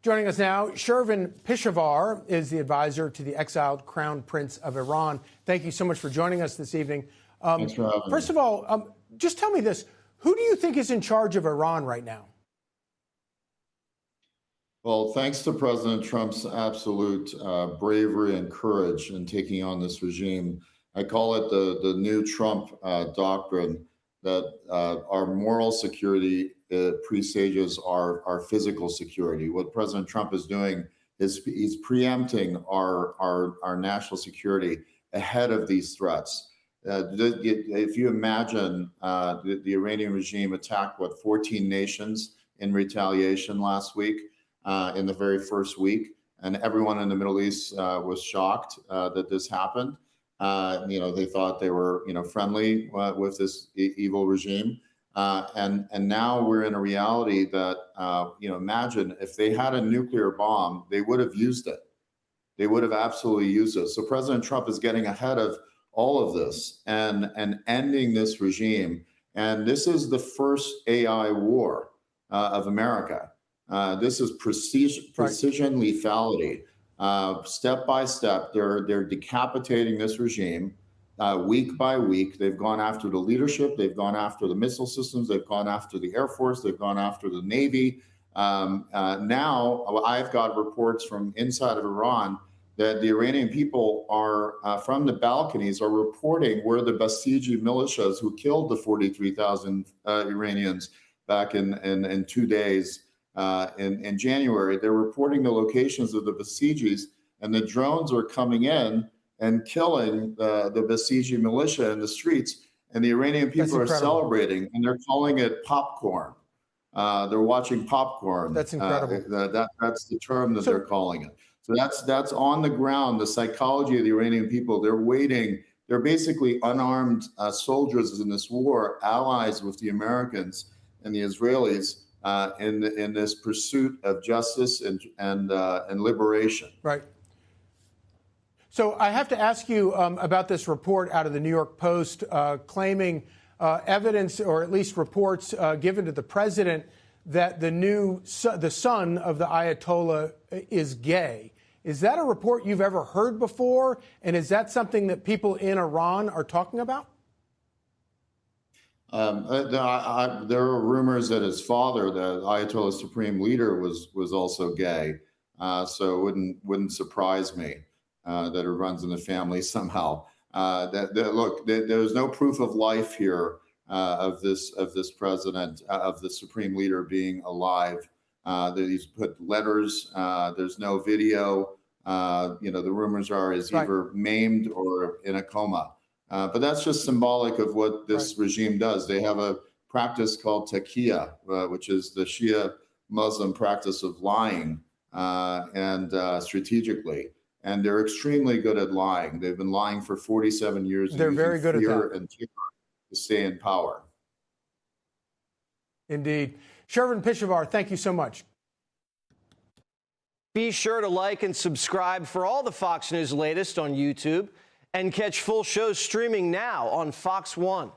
Joining us now, Shervin Pishevar is the advisor to the exiled Crown Prince of Iran. Thank you so much for joining us this evening. Thanks for having me. First of all, just tell me this. Who do you think is in charge of Iran right now? Well, thanks to President Trump's absolute bravery and courage in taking on this regime, I call it the new Trump doctrine that our moral security presages our physical security. What President Trump is doing is he's preempting our national security ahead of these threats. If you imagine the Iranian regime attacked, 14 nations in retaliation last week, in the very first week, and everyone in the Middle East was shocked that this happened. They thought they were, friendly with this evil regime. And now we're in a reality that, imagine if they had a nuclear bomb, they would have used it. They would have absolutely used it. So President Trump is getting ahead of all of this and ending this regime. And this is the first AI war of America. This is precision lethality. Step by step, they're decapitating this regime week by week. They've gone after the leadership. They've gone after the missile systems. They've gone after the Air Force. They've gone after the Navy. Now, I've got reports from inside of Iran that the Iranian people are, from the balconies, are reporting where the Basiji militias who killed the 43,000 Iranians back in 2 days in January, they're reporting the locations of the Basijis, and the drones are coming in and killing the Basiji militia in the streets. And the Iranian people are celebrating, and they're calling it popcorn. They're watching popcorn. That's incredible. That's the term that they're calling it. So that's on the ground, the psychology of the Iranian people. They're waiting. They're basically unarmed soldiers in this war, allies with the Americans and the Israelis in this pursuit of justice and liberation. Right. So I have to ask you about this report out of the New York Post claiming evidence, or at least reports given to the president, that the son of the Ayatollah is gay. Is that a report you've ever heard before? And is that something that people in Iran are talking about? There are rumors that his father, the Ayatollah supreme leader, was also gay. So it wouldn't surprise me that it runs in the family somehow. Look, there's no proof of life here of this president, of the supreme leader being alive. That he's put letters. There's no video. The rumors are he's either maimed or in a coma. But that's just symbolic of what this regime does. They have a practice called taqiyya, which is the Shia Muslim practice of lying strategically. And they're extremely good at lying. They've been lying for 47 years. They're very good at that. And terror to stay in power. Indeed. Shervin Pishevar, thank you so much. Be sure to like and subscribe for all the Fox News latest on YouTube, and catch full shows streaming now on Fox One.